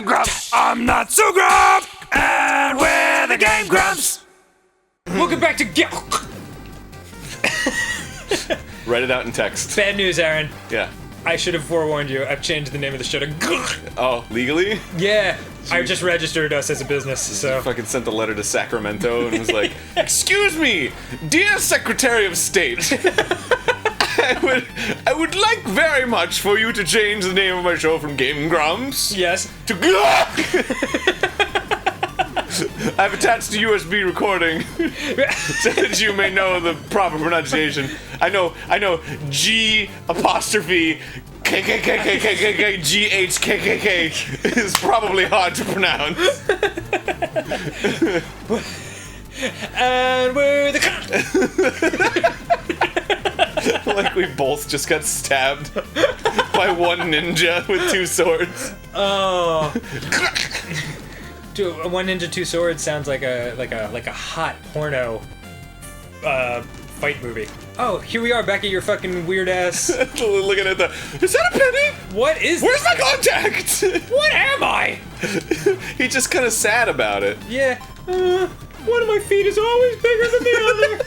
I'm Grumps. I'm not so Grump. And we're the Game Grumps. Welcome back to Write it out in text. Bad news, Aaron. Yeah. I should have forewarned you. I've changed the name of the show to Oh, legally? Yeah. I just registered us as a business, so... You fucking sent a letter to Sacramento and was like, excuse me, dear Secretary of State, I would like very much for you to change the name of my show from GameGrumps Yes. to I've attached a USB recording so that you may know the proper pronunciation. I know G apostrophe KKKKKKK GHKKK is probably hard to pronounce. And we're the... Like we both just got stabbed by one ninja with two swords. Oh. Dude, One Ninja Two Swords sounds like a hot porno fight movie. Oh, here we are back at your fucking weird ass. Looking at the. Is that a penny? What is? Where's my contact? What am I? He's just kind of sad about it. Yeah. One of my feet is always bigger than the other.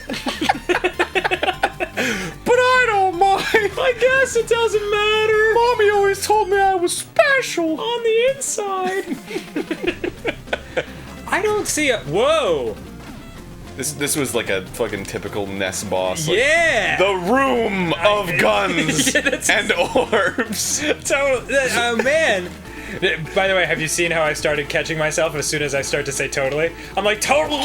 But I don't mind. I guess it doesn't matter. Mommy always told me I was special On the inside. I don't see a. Whoa. This was like a fucking typical NES boss. Like, Yeah. the room of guns Yeah, and orbs. Totally. Oh man. By the way, have you seen how I started catching myself as soon as I start to say totally? I'm like, total.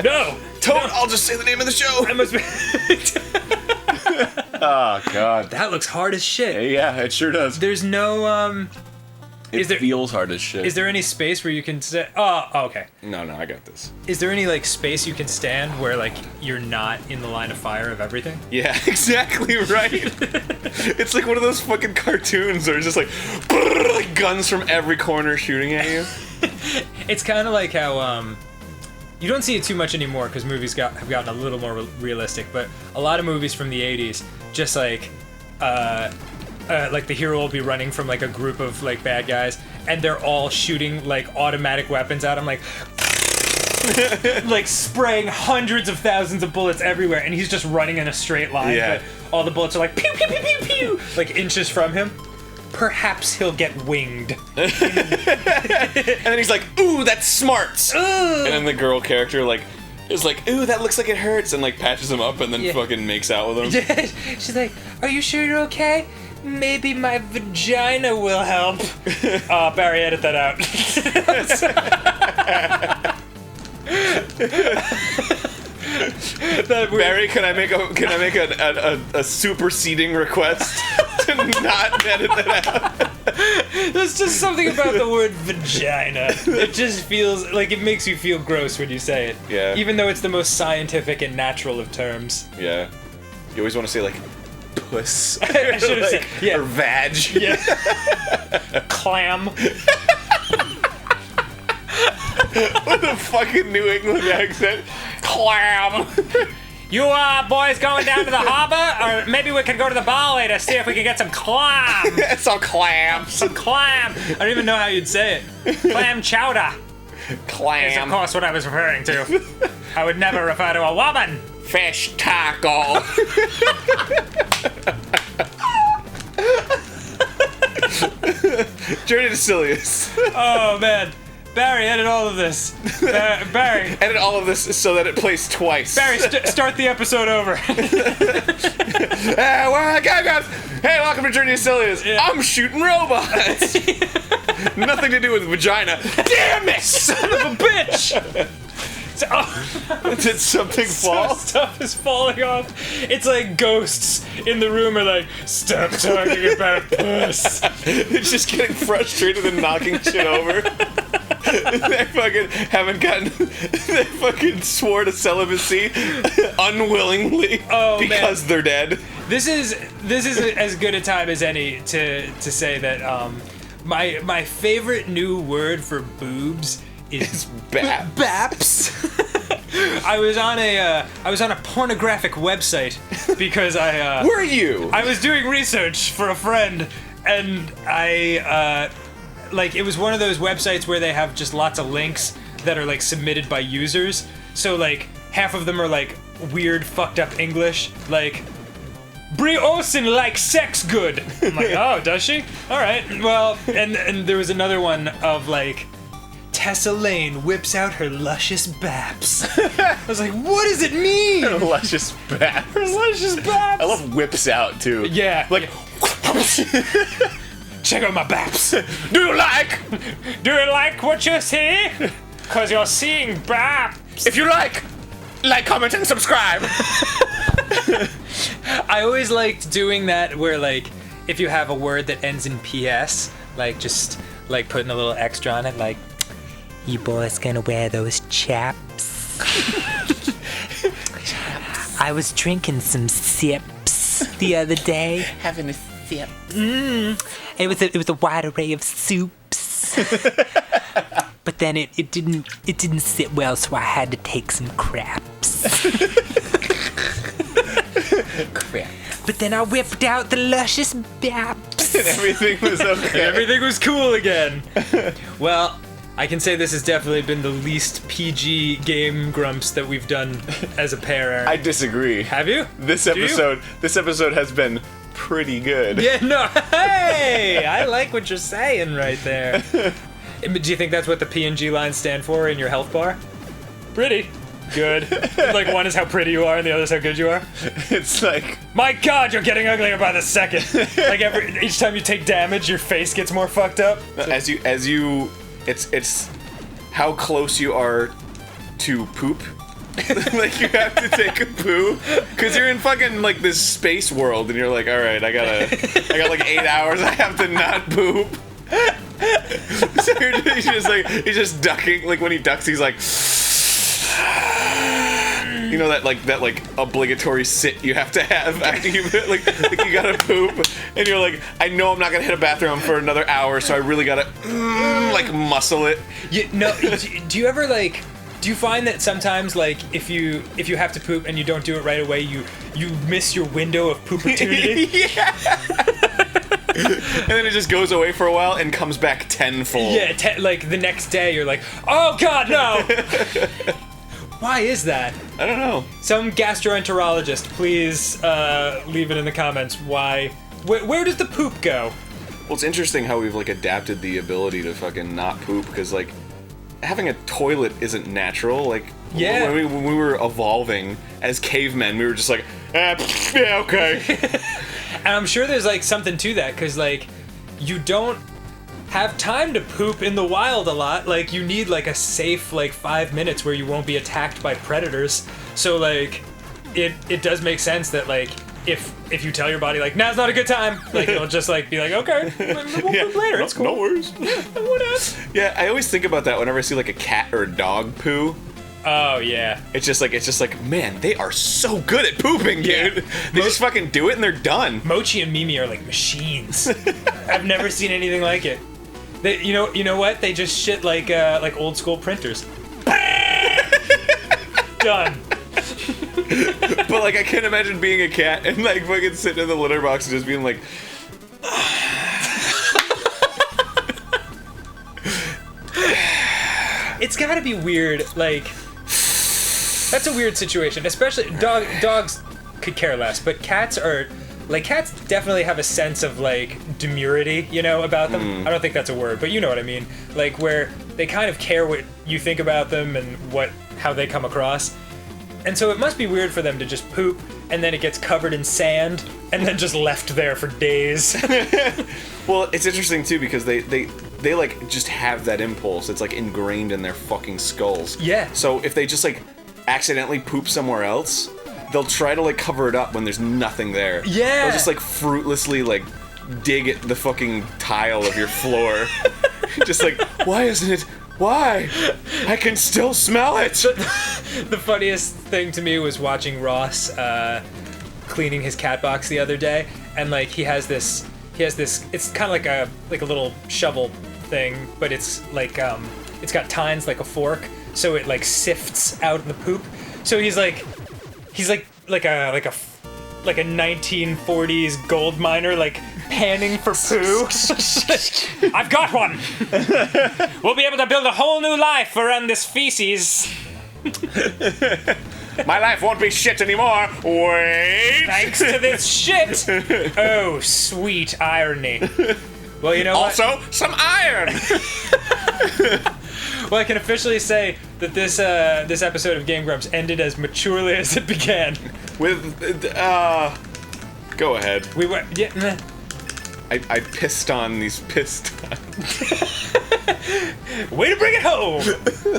No. I'll just say the name of the show. I must be. Oh god. That looks hard as shit. Yeah, it sure does. There's no It is there- feels hard as shit. Is there any space where you can oh, okay. No, I got this. Is there any like space you can stand where like you're not in the line of fire of everything? Yeah, exactly right. It's like one of those fucking cartoons where it's just like guns from every corner shooting at you. It's kind of like how you don't see it too much anymore because movies have gotten a little more realistic, but a lot of movies from the 80s just like the hero will be running from like a group of like bad guys and they're all shooting like automatic weapons at him, like like spraying hundreds of thousands of bullets everywhere, and he's just running in a straight line. Yeah. But all the bullets are like pew pew pew pew pew, like inches from him. Perhaps he'll get winged. And then he's like, ooh, that's smart. And then the girl character like is like, ooh, that looks like it hurts, and like patches him up and then fucking makes out with him. She's like, are you sure you're okay? Maybe my vagina will help. Barry, edit that out. Barry, can I make a superseding request to not edit that out? There's just something about the word vagina. It just feels like it makes you feel gross when you say it. Yeah. Even though it's the most scientific and natural of terms. Yeah. You always want to say like puss. I should have said, yeah. Or vag. Yeah. Clam. With a fucking New England accent. Clam. You boys going down to the harbor? Or maybe we could go to the bar later, see if we can get some clam. Some clams. Some clam. I don't even know how you'd say it. Clam chowder is, of Clam. course, what I was referring to. I would never refer to a woman. Fish taco. Journey to Silius. Oh, man. Barry, edit all of this. Barry. Edit all of this so that it plays twice. Barry, start the episode over. Hey, welcome to Journey to Silius. Yeah. I'm shooting robots. Nothing to do with vagina. Damn it! Son of a bitch! Did something fall? Stuff is falling off. It's like ghosts in the room are like, stop talking about puss. They're just getting frustrated and knocking shit over. They fucking haven't gotten. They fucking swore to celibacy unwillingly because they're dead. This is as good a time as any to say that my favorite new word for boobs is Baps. Baps. I was on a pornographic website because Were you? I was doing research for a friend, and I like it was one of those websites where they have just lots of links that are like submitted by users. So like half of them are like weird fucked up English, like Brie Olsen likes sex good. I'm like, oh, does she? All right. Well, and there was another one of like Tessa Lane whips out her luscious baps. I was like, what does it mean? Luscious baps. Her luscious baps. I love whips out too. Yeah. Like, check out my baps. do you like? Do you like what you see? Cause you're seeing baps. If you like, comment, and subscribe. I always liked doing that where like if you have a word that ends in PS, like just like putting a little extra on it, like you boys gonna wear those chaps. I was drinking some sips the other day. Having a sip. It was a wide array of soups. But then it didn't sit well, so I had to take some craps. Crap. But then I whipped out the luscious baps. And everything was okay. Everything was cool again. Well, I can say this has definitely been the least PG game grumps that we've done as a pair, Aaron. I disagree. Have you? This episode has been pretty good. Yeah, no. Hey, I like what you're saying right there. Do you think that's what the P&G lines stand for in your health bar? Pretty. Good. Like one is how pretty you are and the other is how good you are. It's like, my God, you're getting uglier by the second. Like each time you take damage, your face gets more fucked up. as you, it's how close you are to poop. Like you have to take a poo because you're in fucking like this space world and you're like, all right, I got like 8 hours. I have to not poop. So he's just ducking. Like when he ducks, he's like, you know that obligatory sit you have to have after you like you gotta poop, and you're like, I know I'm not gonna hit a bathroom for another hour, so I really gotta like muscle it. Do you ever like? Do you find that sometimes, like, if you have to poop and you don't do it right away, you miss your window of poop opportunity? Yeah. And then it just goes away for a while and comes back tenfold. Yeah, like the next day you're like, oh God, no! Why is that? I don't know. Some gastroenterologist, please leave it in the comments. Why? Where does the poop go? Well, it's interesting how we've like adapted the ability to fucking not poop, because like having a toilet isn't natural. Like, yeah. when we were evolving as cavemen, we were just like, yeah, okay. And I'm sure there's like something to that, because like you don't have time to poop in the wild a lot. Like you need like a safe like 5 minutes where you won't be attacked by predators. So like it does make sense that like if you tell your body like now's not a good time, like it'll just like be like, okay, we'll poop later. It's cool. No worries. Yeah, what else? Yeah, I always think about that whenever I see like a cat or a dog poo. Oh yeah. It's just like, man, they are so good at pooping, dude. Yeah. They just fucking do it and they're done. Mochi and Mimi are like machines. I've never seen anything like it. They, you know what? They just shit like old school printers. Done. But like, I can't imagine being a cat and like fucking sitting in the litter box and just being like. It's gotta be weird. Like, that's a weird situation. Especially dogs could care less, but cats are. Like, cats definitely have a sense of, like, demurity, you know, about them. I don't think that's a word, but you know what I mean. Like, where they kind of care what you think about them and how they come across. And so it must be weird for them to just poop, and then it gets covered in sand, and then just left there for days. Well, it's interesting, too, because they like, just have that impulse. It's, like, ingrained in their fucking skulls. Yeah. So if they just, like, accidentally poop somewhere else, they'll try to like cover it up when there's nothing there. Yeah. They'll just like fruitlessly like dig at the fucking tile of your floor. Just like, why isn't it? Why? I can still smell it. The funniest thing to me was watching Ross cleaning his cat box the other day, and like he has this. It's kind of like a little shovel thing, but it's like it's got tines like a fork, so it like sifts out the poop. So he's like like a 1940s gold miner, like panning for poo. I've got one. We'll be able to build a whole new life around this feces. My life won't be shit anymore. Wait. Thanks to this shit. Oh, sweet irony. Well, you know what? Also, some iron. Well, I can officially say that this episode of Game Grumps ended as maturely as it began. With, go ahead. We were, yeah. Meh. I pissed on these pissed on. Way to bring it home.